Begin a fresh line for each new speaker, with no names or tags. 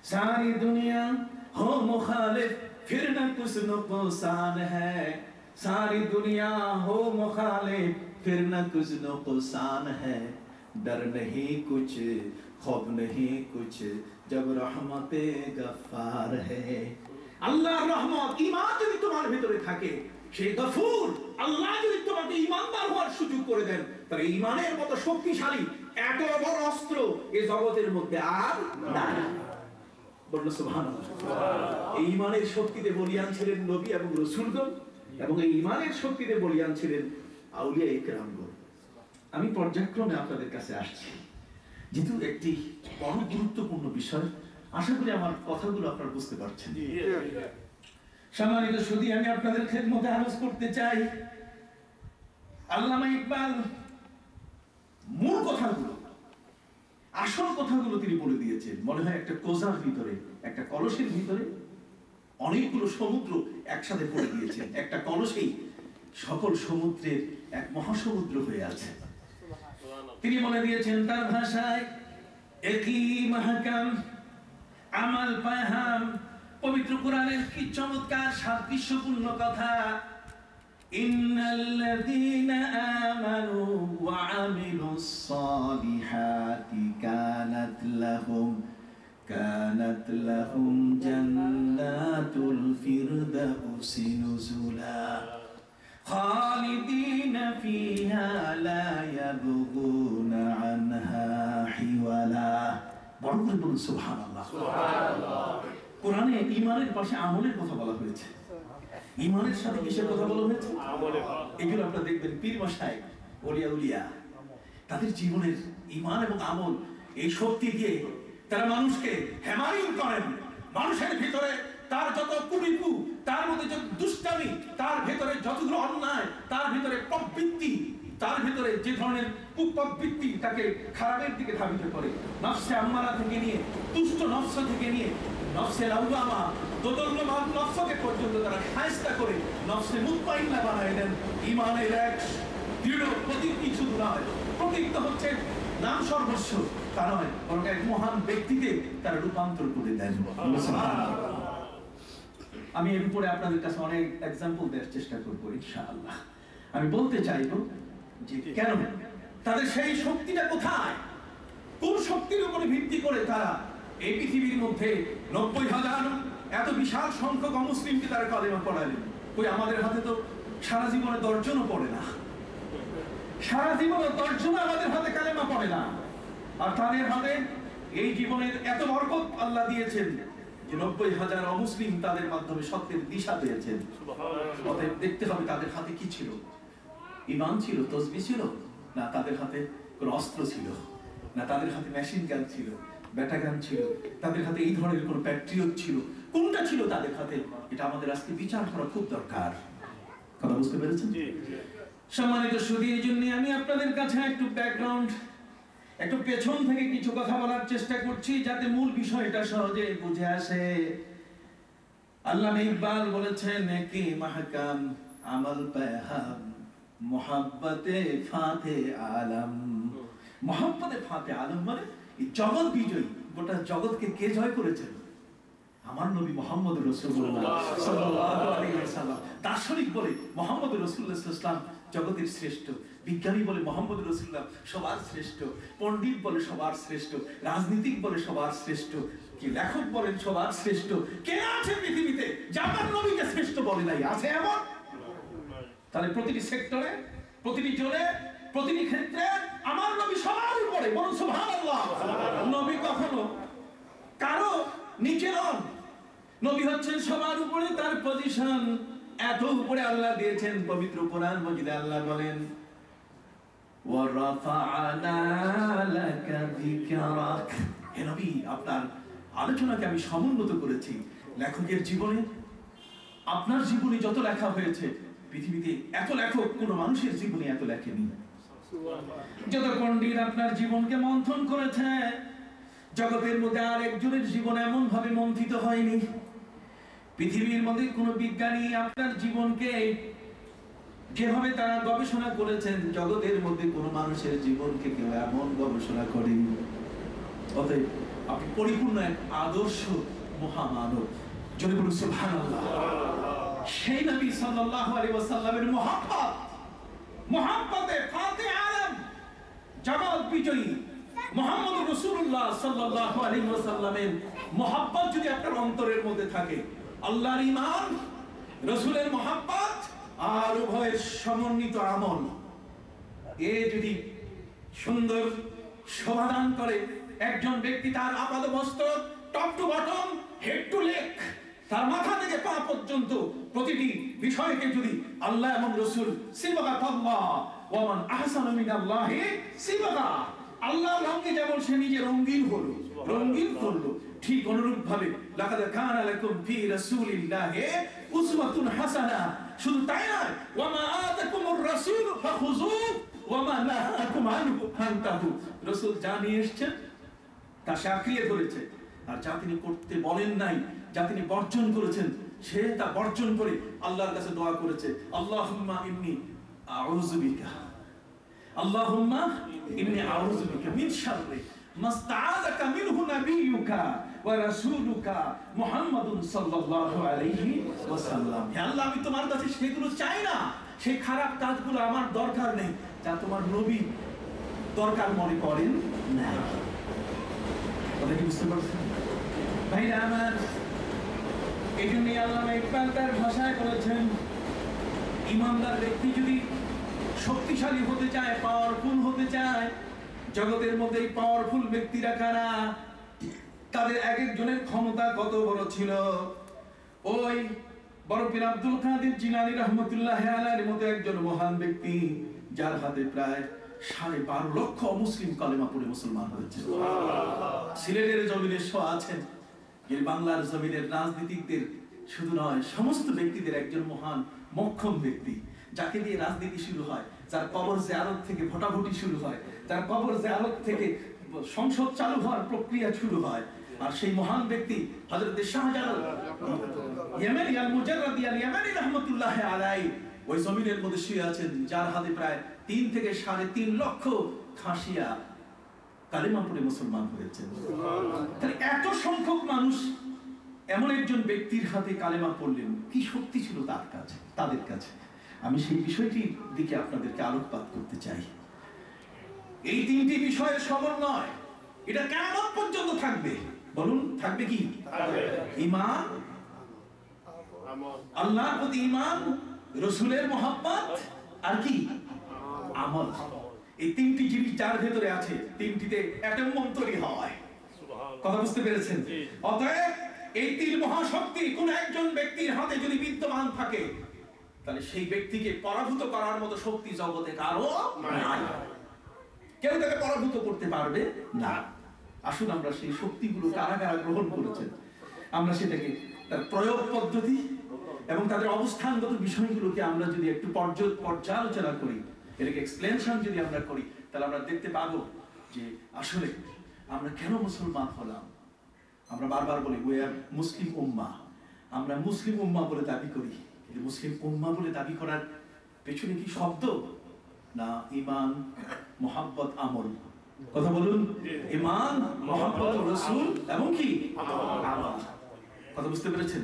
सारी दुनिया हो मुखालिफ फिर न कुछ नुकसान है, सारी दुनिया हो मुखालिफ फिर न कुछ नुकसान है, डर नहीं कुछ खौफ नहीं कुछ जब रहमते गफ्फार है। আল্লাহর রহমত ঈমান যদি তোমার ভিতরে থাকে, সেই গফুর আল্লাহ যদি তোমাকে ঈমানদার হওয়ার সুযোগ করে দেন, তাহলে ঈমানের মতো শক্তিশালী এত বড় অস্ত্র এই জগতের মধ্যে আর নাই। বলল সুবহানাল্লাহ। এই ঈমানের শক্তিতে বলিয়ান ছিলেন নবী এবং রাসূলগণ, এবং এই ঈমানের শক্তিতে বলিয়ান ছিলেন আউলিয়া ইকরামগণ। আমি পর্যায়ক্রমে আপনাদের কাছে আসছি, যেহেতু একটি বড় গুরুত্বপূর্ণ বিষয়। আশা করি আমার কথাগুলো আপনারা বুঝতে পারছেন। সম্মানিত সুধী, আমি আপনাদের খেদমতে আরজ করতে চাই, আল্লামা ইকবাল মূল কথাগুলো, আসল কথাগুলো তিনি বলে দিয়েছেন। মনে হয় একটা কোজার ভিতরে, একটা কলসের ভিতরে অনেকগুলো সমুদ্র একসাথে পড়ে দিয়েছেন। একটা কলসেই সকল সমুদ্রের এক মহাসমুদ্র হয়ে আছে। তিনি বলে দিয়েছেন তার ভাষায়, একই মাহকাম আমাল পায়হাম। পবিত্র কোরআনের কি চমৎকার সাদৃশ্যপূর্ণ কথা। ইন্নাল্লাযীনা আমানু ওয়া আমিলুস সালিহাতি কানাত লাহুম জান্নাতুল ফিরদাউসি নুজুলা খালিদিনা ফিহা লা ইয়াবগুনা আনহা হিওয়ালা। বড় করে বলুন সুবহানাল্লাহ। কোরআনে ঈমানের পাশে আমলের কথা বলা হয়েছে। ঈমানের সাথে কিসের কথা বলা হয়েছে? আমলের। এগুলো আপনারা দেখবেন পীর মাশায়েখ, ওলিয়া উলিয়া, তাদের জীবনের ঈমান এবং আমল এই শক্তি দিয়ে তারা মানুষকে হেমায়িন করেন। মানুষের ভিতরে তার যত কুরিপু, তার মধ্যে যত দুষ্টামি, তার ভিতরে যতগুলো অন্যায়, তার ভিতরে প্রবৃত্তি, তার ভিতরে যে ধরনের কুপ্রবৃত্তি তাকে খারাপের দিকে ধাবিত করে, নফসে আম্মারা থেকে নিয়ে, দুষ্ট নফস থেকে নিয়ে নফসে লাওয়ামা, দোদল্যমান নফসকে পর্যন্ত তারা শায়েস্তা করে নফসে মুতমাইন্না বানায় দেন। ঈমানের এক দৃঢ় প্রতীক কিছু নয়, প্রতীক তো হচ্ছে নাম সর্বস্ব, তা নয়, বরং এক মহান ব্যক্তিকে তারা রূপান্তর করে দেন। আমি এর উপরে আপনাদের কাছে অনেক এক্সাম্পল দেওয়ার চেষ্টা করবো ইনশাআল্লাহ। আমি বলতে চাইবো যে কেন তাদের সেই শক্তিটা কোথায়, কোন শক্তির উপরে ভিত্তি করে তারা এই পৃথিবীর মধ্যে 90,000 এত বিশাল সংখ্যক অমুসলিমকে তারা কালেমা পড়ালেন। কই আমাদের হাতে তো সারা জীবনে 10 জনও পড়ে না, সারা জীবনে 10 জন আমাদের হাতে কালেমা পড়ে না। আর তাদের হাতে এই জীবনের এত বরকত আল্লাহ দিয়েছেন যে 90,000 অমুসলিম তাদের মাধ্যমে সত্যের দিশা পেয়েছেন। অতএব দেখতে হবে তাদের হাতে কি ছিল। ঈমান ছিল, তাসবিহ ছিল, না তাদের হাতে কোন অস্ত্র ছিল, না তাদের হাতে মেশিন গান ছিল, ব্যাটা গান ছিল, তাদের হাতে এই ধরনের কোন প্যাট্রিয়ট ছিল, কোনটা ছিল তাদের হাতে? এটা আমাদের আজকে বিচার করা খুব দরকার। কথা বুঝতে পেরেছেন? সম্মানিত সুধী, এই জন্য আমি আপনাদের কাছে একটু ব্যাকগ্রাউন্ড, একটু পেছন থেকে কিছু কথা বলার চেষ্টা করছি, যাতে মূল বিষয়টা সহজে বুঝে আসে। আল্লামা ইকবাল বলেছেন, কি মাহকাম আমল পায়হাম মোহাব্বতে ফাতে আলম। মোহাব্বতে ফাতে আলম মানে জগৎ বিজয়ী। গোটা জগৎকে কে জয় করেছেন? আমার নবী মুহাম্মদ রাসূলুল্লাহ সাল্লাল্লাহু আলাইহি ওয়াসাল্লাম। দার্শনিক বলে মুহাম্মদ রাসূলুল্লাহ সাল্লাল্লাহু আলাইহি ওয়াসাল্লাম জগতের শ্রেষ্ঠ, বিজ্ঞানী বলে মুহাম্মদ রাসূলুল্লাহ সবার শ্রেষ্ঠ, পণ্ডিত বলে সবার শ্রেষ্ঠ, রাজনীতিক বলে সবার শ্রেষ্ঠ, কি লেখক বলেন সবার শ্রেষ্ঠ। কে আছে পৃথিবীতে যে আমার নবীকে শ্রেষ্ঠ বলে নাই? আছে এমন? তাহলে প্রতিটি সেক্টরে, প্রতিটি জোনে, প্রতিটি ক্ষেত্রে আমার নবী সবার উপরে। বলুন সুবহানাল্লাহ। নবী কখনো কারো নিচে নন, নবী হচ্ছেন সবার উপরে। তার পজিশন এত উপরে আল্লাহ দিয়েছেন। পবিত্র কোরআন মাজিদে আল্লাহ বলেন, ওয়া রাফা'না লাকা যিকরাক। হে নবী, আপনার আলোচনাকে আমি সমুন্নত করেছি। লেখকের জীবনে, আপনার জীবনে যত লেখা হয়েছে, পৃথিবীতে এত লেখক কোন মানুষের জীবনে এত লেখেনি। যত পণ্ডিত আপনার জীবনকে মন্থন করেছে, জগতের মধ্যে আর একজনের জীবন এমন ভাবে মন্থিত হয়নি। পৃথিবীর মধ্যে কোন বিজ্ঞানী আপনার জীবনকে যেভাবে তারা গবেষণা করেছেন, জগতের মধ্যে কোন মানুষের জীবনকে কেউ এমন গবেষণা করেনি। অতএব আপনি পরিপূর্ণ এক আদর্শ মহামানব। যদি বলুন সুবহানাল্লাহ। সেই নবী সাল্লাল্লাহু আলাইহি ওয়াসাল্লামের মুহাব্বতে ফাতে আলম জগৎ বিজয়ী মুহাম্মদুর রাসূলুল্লাহ সাল্লাল্লাহু আলাইহি ওয়াসাল্লামের মুহাব্বত যদি আপনার অন্তরের মধ্যে থাকে, আল্লাহর ঈমান, রাসূলের মুহাব্বত আর উভয়ের সমন্বিত আমল, এ যদি সুন্দর সমাধান করে একজন ব্যক্তি তার আপাদমস্তক top to bottom, head to leg, তার মাথা থেকে পা পর্যন্ত প্রতিটি বিষয়কে যদি আল্লাহ এবং রাসূল সিবগাতাল্লাহ ওয়া মান আহসানু মিনাল্লাহি সিবগা, আল্লাহর রঙে যেমন সে নিজে রঙিন হলো, রঙিন করলো, ঠিক অনুরূপ ভাবে লাকাদ কানা লাকুম ফি রাসূলিল্লাহি উসওয়াতুন হাসানা। শুধু তাই নয়, ওয়া মা আতাকুমুর রাসূল ফাখুযুহু ওয়া মা নাহাকুম আনহু ফান্তাহু। রাসূল যা নিয়ে এসেছেন তা সে আঁকড়িয়ে ধরেছে, আর যা তিনি করতে বলেন নাই, যা তিনি বর্জন করেছেন, সে তা বর্জন করে আল্লাহর কাছে দোয়া করেছে, আল্লাহুম্মা ইন্নী আউযু বিকা, আল্লাহুম্মা ইন্নী আউযু বিকা মিন শাররি মাস্তাআযাকা মিনহু নাবিয়্যুকা ওয়া রাসূলুকা মুহাম্মাদুন সাল্লাল্লাহু আলাইহি ওয়াসাল্লাম। হে আল্লাহ, আমি তোমার কাছে সেগুলো চাই না, সেই খারাপ কাজগুলো আমার দরকার নেই যা তোমার নবী দরকার মনে করেন না। কথা কি বুঝতে পারছেন ভাইরা আমার? এই জন্যই আল্লামা ইকবাল তার ভাষায় বলেছেন, ইমানদার ব্যক্তি যদি শক্তিশালী হতে চায়, পাওয়ারফুল হতে চায়, জগতের মধ্যে পাওয়ারফুল ব্যক্তিরা কারা, তাদের এক একজনের ক্ষমতা কত বড় ছিল। ওই বড় পীর আব্দুল কাদের জিলানী রাহমাতুল্লাহি আলাইহির মতো একজন মহান ব্যক্তি, যার হাতে প্রায় 12.5 লক্ষ মুসলিম কালেমা পড়ে মুসলমান হয়েছে। সিলেটের জমিনে আছেন, বাংলার জমিনের রাজনীতিকদের শুধু নয়, সমস্ত ব্যক্তিদের একজন মহান মক্ষম ব্যক্তি, যাকে দিয়ে রাজনীতি শুরু হয়, যার কবর জিয়ারত থেকে ভোটাভুটি শুরু হয়, যার কবর জিয়ারত থেকে সংসদ চালু হওয়ার প্রক্রিয়া শুরু হয়। আর সেই মহান ব্যক্তি হযরত শাহজালাল ইয়েমেনি আল মুজাররাদি আল ইয়েমেনি রাহমাতুল্লাহি আলাইহি ওই জমিনের মধ্যে শুয়ে আছেন, যার হাতে প্রায় 3 থেকে 3.5 লক্ষ খাসিয়া কালেমা পড়ে মুসলমান হয়েছে। তাহলে এত সংখ্যক মানুষ এমন একজন ব্যক্তির হাতে কালেমা পড়লেন, কি শক্তি ছিল তার কাছে, তাদের কাছে। আমি সেই বিষয়টির দিকে আপনাদেরকে আলোকপাত করতে চাই। এই 3টি বিষয়ের সমন্বয় এটা কিয়ামত পর্যন্ত থাকবে। বলুন, থাকবে কি? ঈমান, আল্লাহর প্রতি ঈমান, রাসূলের মুহাব্বত, আর কি? আমল। এই 3টি জিনিস যার ভেতরে আছে, 3টিতে অ্যাটম বোম তৈরি হয়। কথা বুঝতে পেরেছেন? অতএব এই 3 মহাশক্তি কোন একজন ব্যক্তির হাতে যদি বিদ্যমান থাকে, তাহলে সেই ব্যক্তিকে পরাভূত করার মতো শক্তি জগতে কারো নাই। কেউ তাকে পরাভূত করতে পারবে না। আসুন আমরা সেই শক্তিগুলো কারা কারা গ্রহণ করেছেন, আমরা সেটাকে তার প্রয়োগ পদ্ধতি এবং তাদের অবস্থানগত বিষয়গুলোকে আমরা যদি একটু পর্যালোচনা করি, এটাকে এক্সপ্লেনেশন যদি আমরা করি, তাহলে আমরা দেখতে পাবো যে আসলে আমরা কেন মুসলমান হলাম। আমরা বারবার বলি উই আর মুসলিম উম্মাহ, আমরা মুসলিম উম্মাহ বলে দাবি করি, কিন্তু মুসলিম উম্মাহ বলে দাবি করার পেছনে কি শব্দ না ঈমান, মুহাব্বত, আমল। কথা বলুন, ঈমান, মুহাব্বত, রাসূল এবং কি আমল। কথা বুঝতে পেরেছেন?